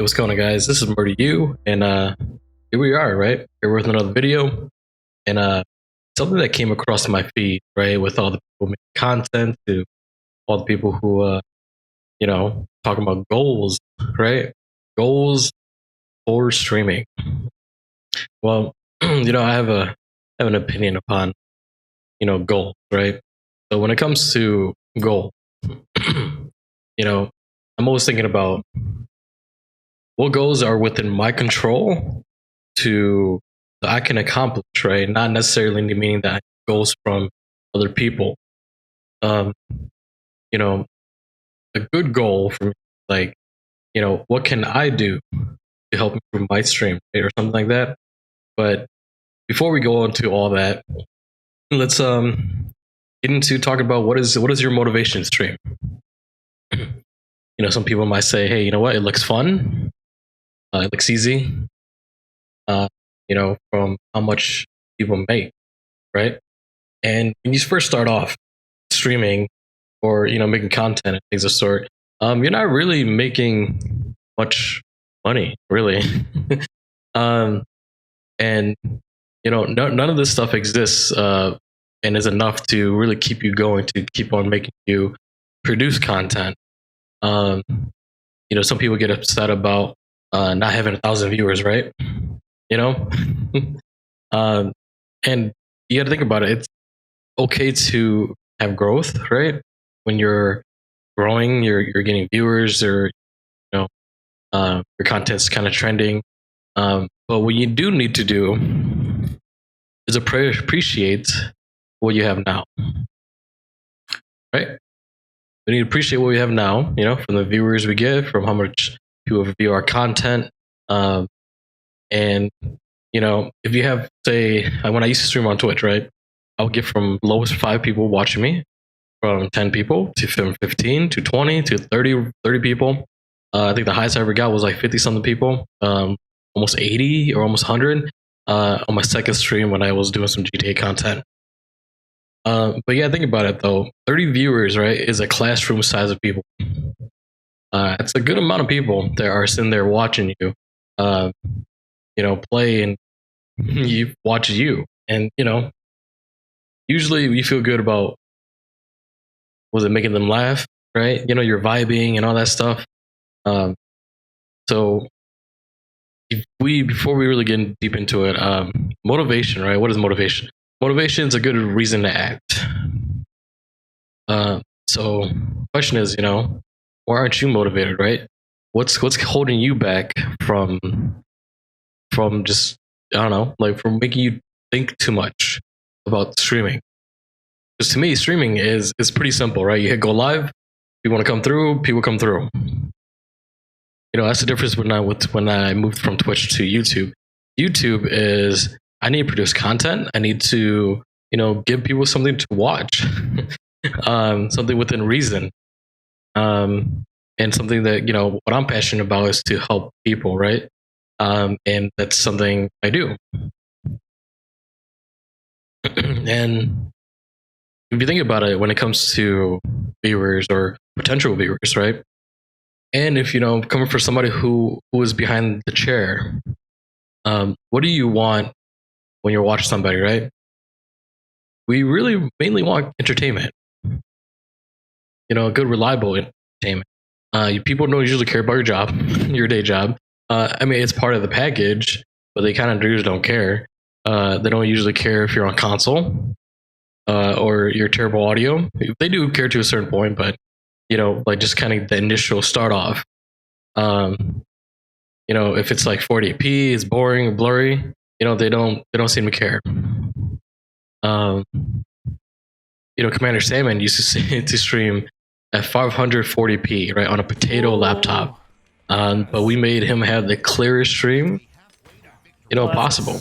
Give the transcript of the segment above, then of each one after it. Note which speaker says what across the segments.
Speaker 1: Hey, what's going on, guys? This is Murdy U, and here we are, right? Here with another video, and something that came across my feed, right, with all the people making content, to all the people who, talking about goals, right? Goals for streaming. Well, I have an opinion upon, goals, right? So when it comes to goal, I'm always thinking about what goals are within my control to that I can accomplish, right? Not necessarily meaning that goals from other people. Um, you know, a good goal for me, like, what can I do to help improve my stream, right? Or something like that. But before we go into all that, let's get into talking about what is your motivation stream. Some people might say, hey, you know what? It looks fun. It looks easy. From how much people make, right? And when you first start off streaming or making content and things of sort, you're not really making much money, really. And none of this stuff exists and is enough to really keep you going, to keep on making you produce content. Some people get upset about not having 1,000 viewers, right? And you got to think about it. It's okay to have growth, right? When you're growing, you're getting viewers, or your content's kind of trending. But what you do need to do is appreciate what you have now, right? We need to appreciate what we have now, from the viewers we get, from how much people view our content. And if you have, say, when I used to stream on Twitch, right, I would get from lowest 5 people watching me, from 10 people to 15 to 20 to 30 people. I think the highest I ever got was like 50 something people, almost 80 or almost 100 on my second stream when I was doing some GTA content. But yeah, think about it though. 30 viewers, right, is a classroom size of people. It's a good amount of people that are sitting there watching you, play and you watch you. And, usually we feel good about, was it making them laugh, right? You're vibing and all that stuff. So before we really get deep into it, motivation, right? What is motivation? Motivation is a good reason to act. So question is, why aren't you motivated, right? What's holding you back from just, I don't know, like from making you think too much about streaming? Because to me, streaming is pretty simple, right? You hit go live, you want to come through, people come through. That's the difference when I moved from Twitch to YouTube. YouTube is, I need to produce content. I need to, give people something to watch, something within reason. And something that, what I'm passionate about is to help people, right? And that's something I do. And if you think about it, when it comes to viewers or potential viewers, right? And if, coming for somebody who is behind the chair, what do you want when you're watching somebody, right? We really mainly want entertainment, good, reliable entertainment. People don't usually care about your job, your day job. I mean, it's part of the package, but they kind of just don't care. They don't usually care if you're on console or your terrible audio. They do care to a certain point, but like just kind of the initial start off. If it's like 40p, it's boring or blurry. They don't seem to care. Commander Salmon used to stream at 540p, right, on a potato laptop. But we made him have the clearest stream, possible.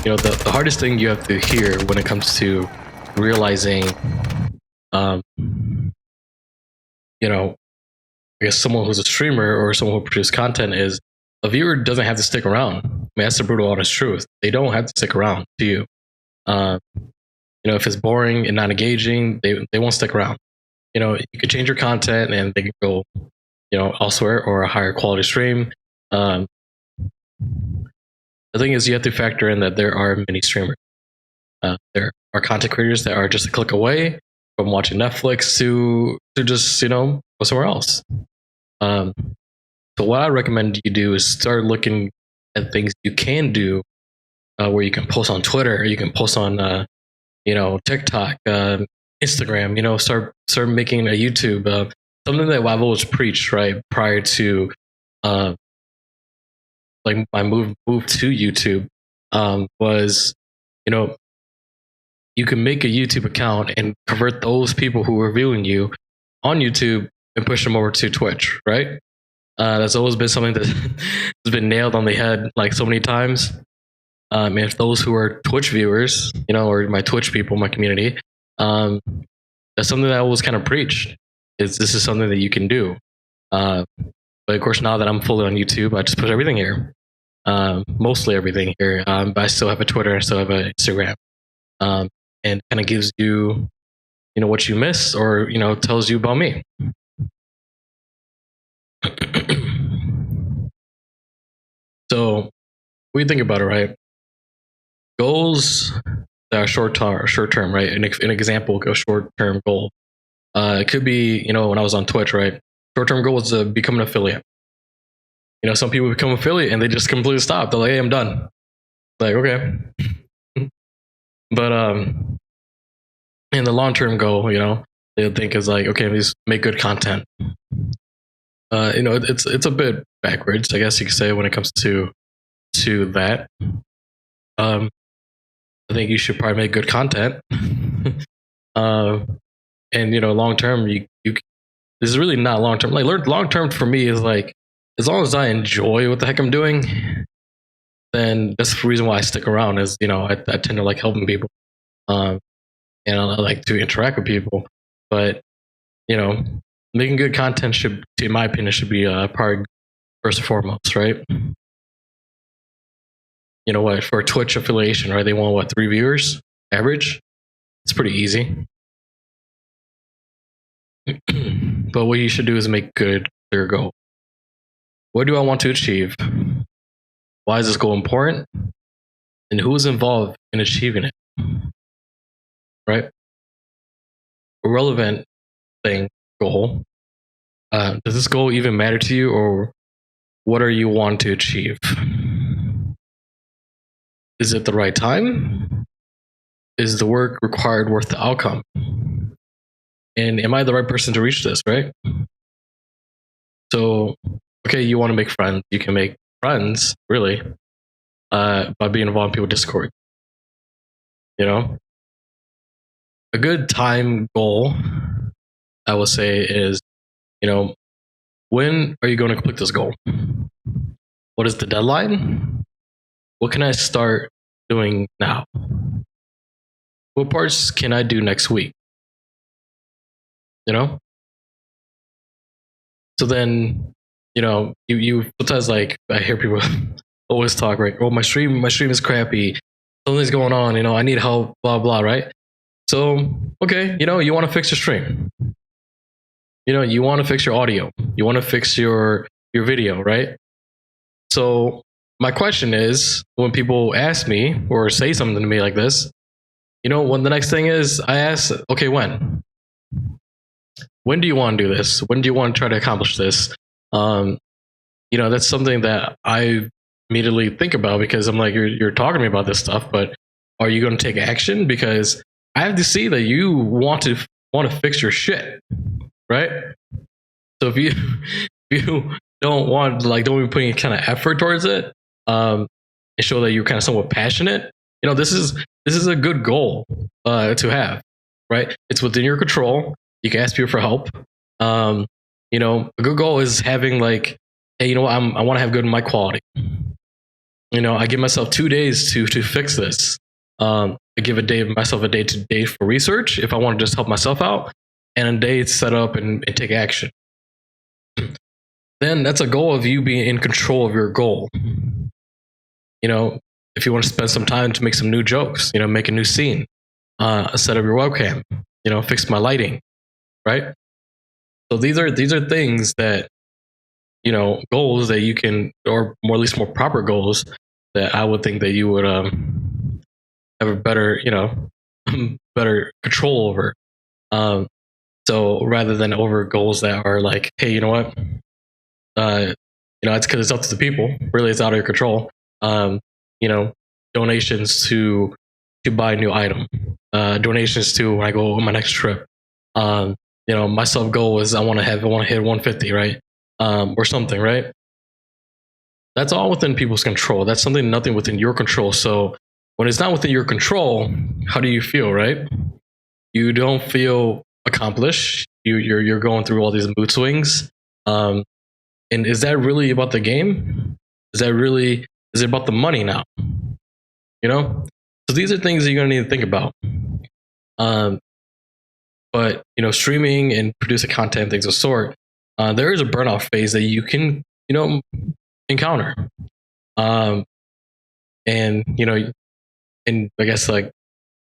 Speaker 1: The hardest thing you have to hear when it comes to realizing, I guess someone who's a streamer or someone who produces content, is a viewer doesn't have to stick around. I mean, that's the brutal honest truth. They don't have to stick around to you. If it's boring and not engaging, they won't stick around. you could change your content and they could go, elsewhere or a higher quality stream. Um, the thing is, you have to factor in that there are many streamers. There are content creators that are just a click away from watching Netflix to just go somewhere else. So what I recommend you do is start looking at things you can do, where you can post on Twitter, you can post on TikTok, Instagram. Start making a YouTube. Something that I've always preached, right, prior to like my move to YouTube, was you can make a YouTube account and convert those people who are viewing you on YouTube and push them over to Twitch, right? That's always been something that has been nailed on the head like so many times. If those who are Twitch viewers, or my Twitch people, my community, that's something that I always kind of preached. This is something that you can do. But of course, now that I'm fully on YouTube, I just put everything here, mostly everything here. But I still have a Twitter, I still have an Instagram, and kind of gives you, what you miss, or tells you about me. So, when you think about it, right? Goals that are short term, right? An example of a short term goal. It could be, when I was on Twitch, right? Short term goal is to become an affiliate. Some people become affiliate and they just completely stop. They're like, "Hey, I'm done." Like, okay. But in the long term goal, they'll think is like, okay, just make good content. It's a bit backwards, I guess you could say, when it comes to that. I think you should probably make good content. And long term, you this is really not long term. Like, long term for me is like, as long as I enjoy what the heck I'm doing, then that's the reason why I stick around. Is I tend to like helping people, and I like to interact with people. But making good content should, in my opinion, should be part first and foremost, right? What, for Twitch affiliation, right? They want what, 3 viewers average? It's pretty easy. But what you should do is make good clear goal. What do I want to achieve? Why is this goal important? And who is involved in achieving it? Right? A relevant goal. Does this goal even matter to you, or what are you want to achieve? Is it the right time? Is the work required worth the outcome? And am I the right person to reach this, right? So, okay, you want to make friends. You can make friends, really, by being involved in people's Discord. A good time goal, I will say, is, when are you going to complete this goal? What is the deadline? What can I start doing now? What parts can I do next week? So then, you sometimes, like, I hear people always talk, right? Oh, my stream is crappy. Something's going on. I need help. Blah blah. Right? So, okay, you want to fix your stream. You want to fix your audio. You want to fix your video, right? So my question is, when people ask me or say something to me like this, when the next thing is, I ask, okay, when? When do you want to do this? When do you want to try to accomplish this? That's something that I immediately think about, because I'm like, you're talking to me about this stuff, but are you going to take action? Because I have to see that you want to fix your shit, right? So if you don't want, like, don't be putting kind of effort towards it, and show that you're kind of somewhat passionate, this is a good goal to have, right? It's within your control. You can ask people for help. A good goal is having, like, hey, I want to have good mic quality. I give myself 2 days to fix this. I give myself a day for research if I want to just help myself out, and a day to set up and take action. Then that's a goal of you being in control of your goal. If you want to spend some time to make some new jokes, make a new scene, set up your webcam, fix my lighting, right? So these are things that, goals that you can, or more at least more proper goals that I would think that you would have a better, better control over. Um, so rather than over goals that are like, hey, you know what, it's because it's up to the people. Really, it's out of your control. Um, you know, donations to buy a new item, donations to when I go on my next trip. Um, my sub goal is I want to hit 150, right? Or something, right? That's all within people's control. That's nothing within your control. So when it's not within your control, how do you feel, right? You don't feel accomplished. You're going through all these mood swings. And is that really about the game? Is it about the money now? So these are things that you're gonna need to think about. Um, but streaming and producing content, things of sort, there is a burnout phase that you can encounter. Um, and and I guess like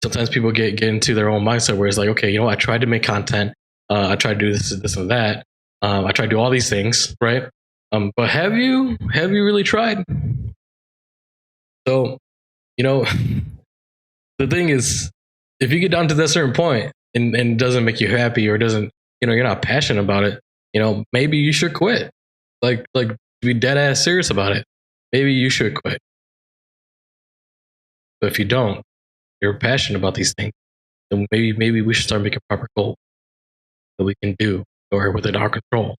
Speaker 1: sometimes people get into their own mindset where it's like, okay, I tried to make content, I tried to do this and that, I tried to do all these things, right? But have you really tried? So the thing is, if you get down to that certain point and it doesn't make you happy, or doesn't, you're not passionate about it, maybe you should quit. Like be dead ass serious about it. Maybe you should quit. But if you don't, you're passionate about these things, then maybe we should start making proper goals that we can do or within our control.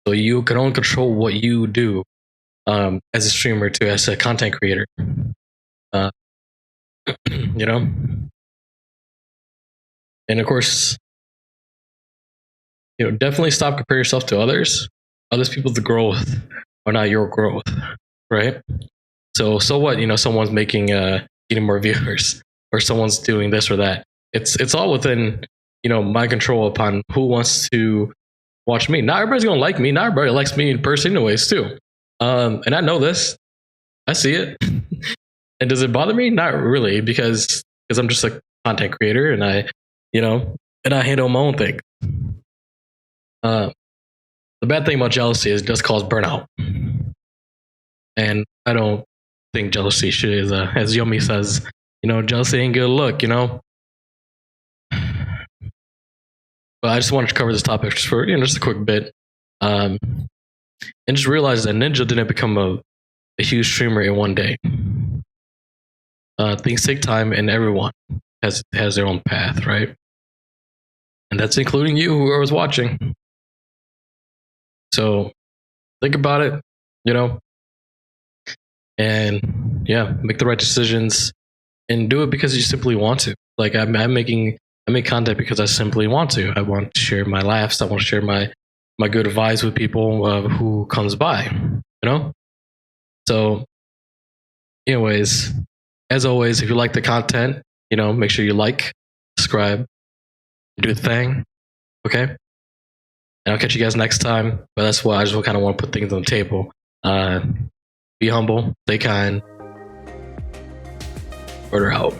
Speaker 1: So you can only control what you do as a streamer, to as a content creator. Uh, you know, and of course, definitely stop comparing yourself to others. Others people's growth are not your growth, right? So what? Someone's making getting more viewers, or someone's doing this or that. It's all within my control upon who wants to watch me. Not everybody's gonna like me. Not everybody likes me in person, anyways, too. And I know this. I see it. And does it bother me? Not really, because I'm just a content creator, and I handle my own thing. The bad thing about jealousy is it does cause burnout, and I don't think jealousy is, as Yomi says, jealousy ain't good look, But I just wanted to cover this topic just for just a quick bit, and just realize that Ninja didn't become a huge streamer in one day. Things take time, and everyone has their own path, right? And that's including you, who was watching. So think about it, and yeah, make the right decisions and do it because you simply want to. Like I make content because I simply want to. I want to share my laughs. I want to share my good vibes with people who comes by, So anyways, as always, if you like the content, make sure you like, subscribe, do the thing. Okay. And I'll catch you guys next time. But that's why I just kind of want to put things on the table. Be humble, stay kind. Order out.